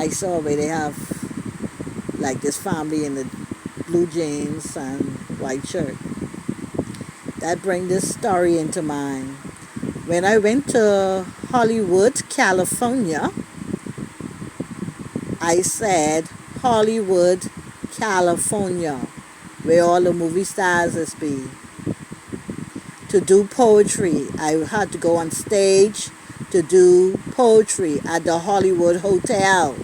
I saw where they have like this family in the blue jeans and white shirt. That brings this story into mind. When I went to Hollywood, California, I said Hollywood, California, where all the movie stars is be, to do poetry. I had to go on stage to do poetry at the Hollywood Hotel.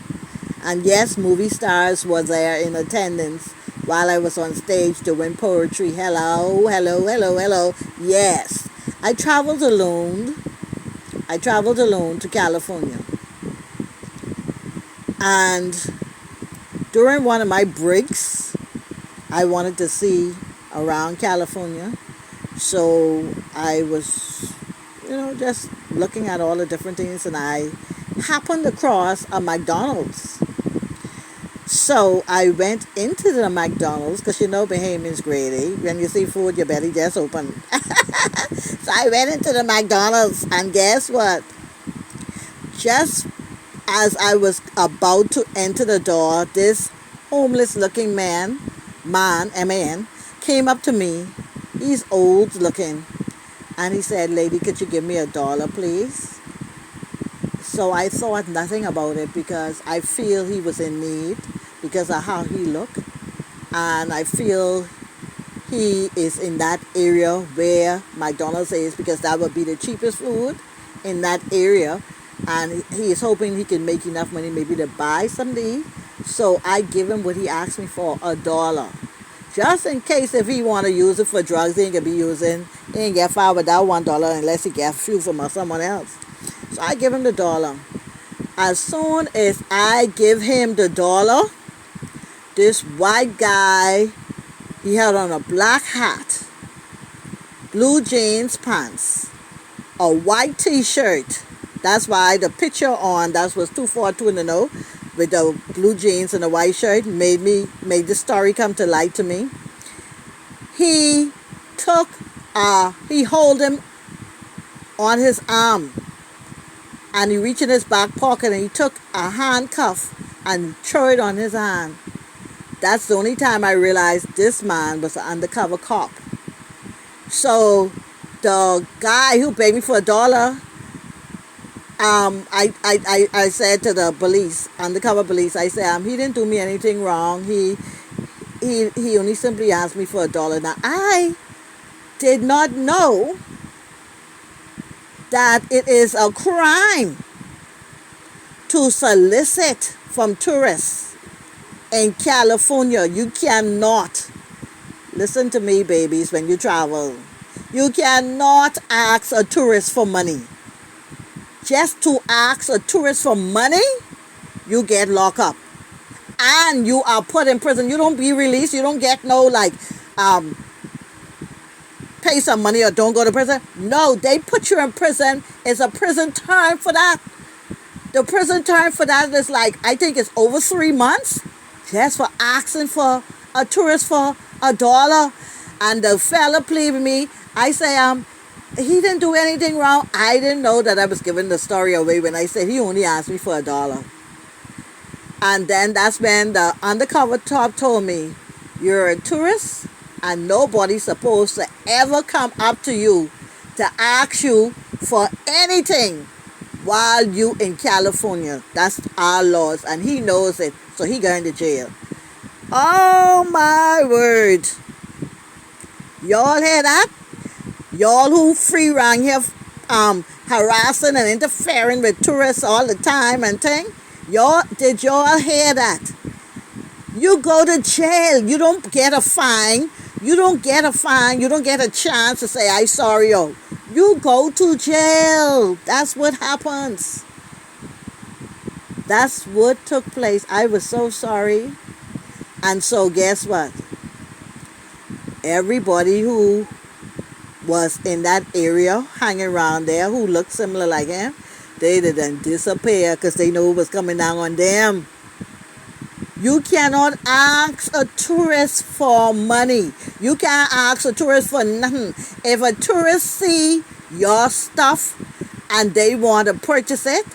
And yes, movie stars were there in attendance while I was on stage doing poetry. Hello, hello, hello, hello. Yes. I traveled alone. To California. And during one of my breaks, I wanted to see around California. So I was, just looking at all the different things, and I happened across a McDonald's. So I went into the McDonald's, because Bahamians greedy. When you see food, your belly just open. So I went into the McDonald's, and guess what? Just as I was about to enter the door, this homeless looking man, M-A-N, came up to me. He's old looking. And he said, "Lady, could you give me $1, please?" So I thought nothing about it, because I feel he was in need because of how he looked. And I feel he is in that area where McDonald's is, because that would be the cheapest food in that area. And he is hoping he can make enough money maybe to buy something. So I give him what he asked me for, $1. Just in case if he want to use it for drugs, he ain't going to be using. He ain't get fired without $1 unless he get a few from someone else. So I give him the $1. As soon as I give him the $1, this white guy, he had on a black hat, blue jeans pants, a white t-shirt. That's why the picture on, that was 242 in the know, with the blue jeans and the white shirt, made the story come to light to me. He hold him on his arm, and he reached in his back pocket, and he took a handcuff and threw it on his hand. That's the only time I realized this man was an undercover cop. So the guy who paid me for $1, I said to the police, undercover police, I said, he didn't do me anything wrong. He only simply asked me for $1. Now, I did not know that it is a crime to solicit from tourists in California. You cannot, listen to me, babies, when you travel, you cannot ask a tourist for money. Just to ask a tourist for money, you get locked up. And you are put in prison. You don't be released. You don't get pay some money or don't go to prison. No, they put you in prison. It's a prison term for that. The prison term for that is I think it's over 3 months. Just for asking for a tourist for $1. And the fella pleaded with me. I say, he didn't do anything wrong. I didn't know that I was giving the story away when I said he only asked me for $1. And then that's when the undercover cop told me, "You're a tourist, and nobody's supposed to ever come up to you to ask you for anything while you in California. That's our laws." And he knows it, so he going to jail. Oh my word. Y'all hear that? Y'all who free around here harassing and interfering with tourists all the time and thing. Did y'all hear that? You go to jail. You don't get a fine. You don't get a chance to say, "I'm sorry." You go to jail. That's what happens. That's what took place. I was so sorry. And so guess what? Everybody who was in that area, hanging around there, who looked similar like him, they didn't disappear because they knew it was coming down on them. You cannot ask a tourist for money. You can't ask a tourist for nothing. If a tourist see your stuff and they want to purchase it,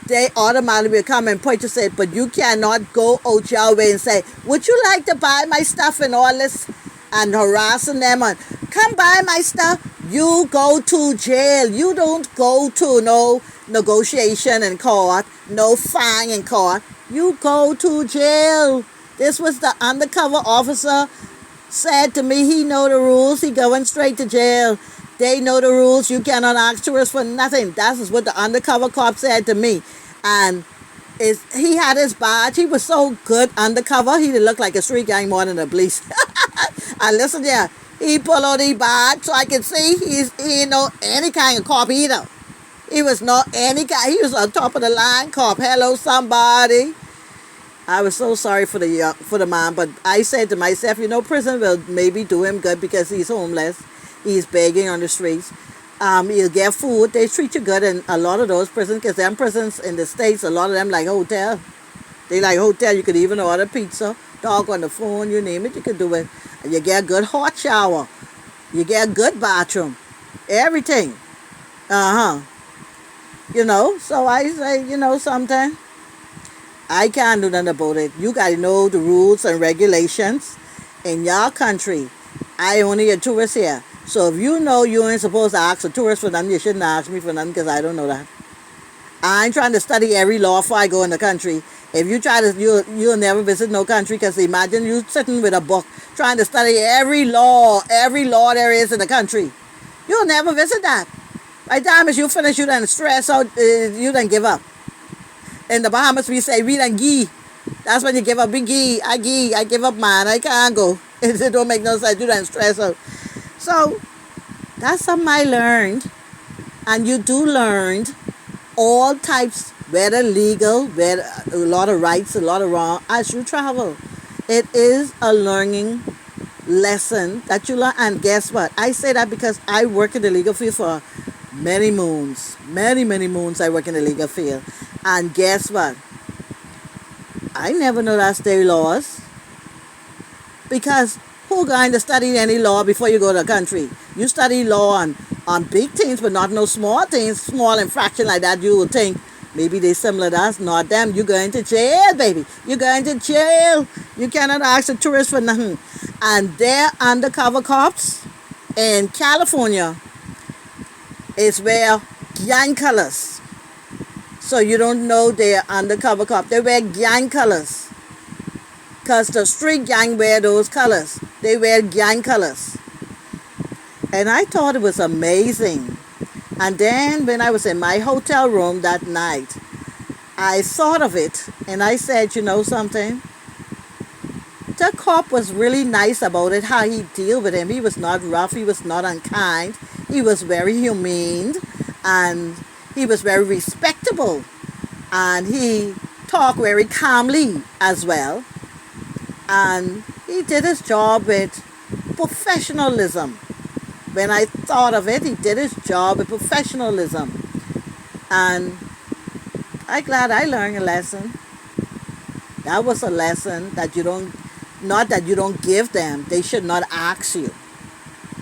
they automatically will come and point to say, but you cannot go out your way and say, would you like to buy my stuff and all this, and harassing them and come buy my stuff. You go to jail. You don't go to no negotiation in court, no fine in court. You go to jail. This was the undercover officer said to me, he know the rules. He going straight to jail. They know the rules. You cannot ask tourists for nothing. That is what the undercover cop said to me. And he had his badge. He was so good undercover. He didn't look like a street gang more than a police. And listen here, he pulled out his badge so I could see he ain't know any kind of cop either. He was not any guy. He was on top of the line cop. Hello, somebody. I was so sorry for the man, but I said to myself, prison will maybe do him good because he's homeless. He's begging on the streets. He'll get food. They treat you good in a lot of those prisons, because them prisons in the States, a lot of them like hotel. They like hotel. You could even order pizza, talk on the phone, you name it, you could do it. And you get a good hot shower. You get a good bathroom. Everything. So I say, something. I can't do nothing about it. You got to know the rules and regulations in your country. I only a tourist here. So if you know you ain't supposed to ask a tourist for nothing, you shouldn't ask me for nothing, because I don't know that. I ain't trying to study every law before I go in the country. If you try to, you'll never visit no country, because imagine you sitting with a book trying to study every law there is in the country. You'll never visit that. By the time as you finish, you done stress out, you done give up. In the Bahamas, we say, we done gee. That's when you give up. I give up, man. I can't go. It don't make no sense. You done stress out. So, that's something I learned. And you do learn all types, whether legal, whether a lot of rights, a lot of wrong, as you travel. It is a learning lesson that you learn. And guess what? I say that because I work in the legal field for many moons. Many moons I work in the legal field. And guess what? I never know that's their laws. Because who going to study any law before you go to a country? You study law on big things, but not no small things, small infraction like that. You will think maybe they similar to us, not them. You're going to jail, baby. You're going to jail. You cannot ask a tourist for nothing. And their undercover cops in California is wear gang colors. So you don't know they're undercover cop. They wear gang colors. Because the street gang wear those colors. They wear gang colors. And I thought it was amazing. And then when I was in my hotel room that night, I thought of it. And I said, you know something? The cop was really nice about it, how he deal with him. He was not rough. He was not unkind. He was very humane. And he was very respectable. And he talked very calmly as well. And he did his job with professionalism. When I thought of it, he did his job with professionalism. And I'm glad I learned a lesson. That was a lesson that not that you don't give them. They should not ask you.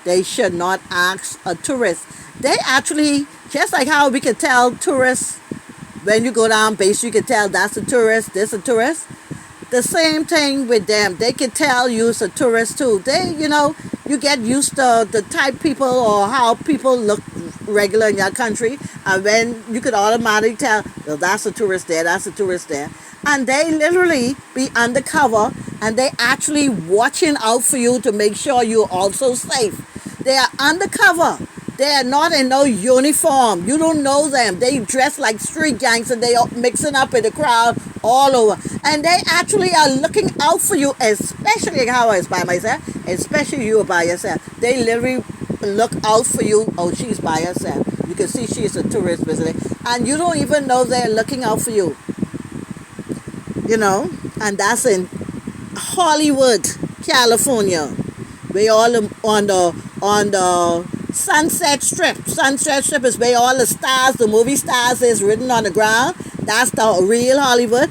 They should not ask a tourist. They actually, just like how we can tell tourists, when you go down base, you can tell that's a tourist, this a tourist. The same thing with them. They can tell you's a tourist too. You get used to the type people or how people look regular in your country. And then you could automatically tell, well, that's a tourist there, that's a tourist there. And they literally be undercover and they actually watching out for you to make sure you're also safe. They are undercover. They are not in no uniform. You don't know them. They dress like street gangs and they are mixing up in the crowd all over. And they actually are looking out for you, especially how I was by myself, especially you by yourself. They literally look out for you. Oh, she's by herself. You can see she's a tourist visiting. And you don't even know they're looking out for you. And that's in Hollywood, California. We all on the Sunset Strip. Sunset Strip is where all the stars, the movie stars is written on the ground. That's the real Hollywood.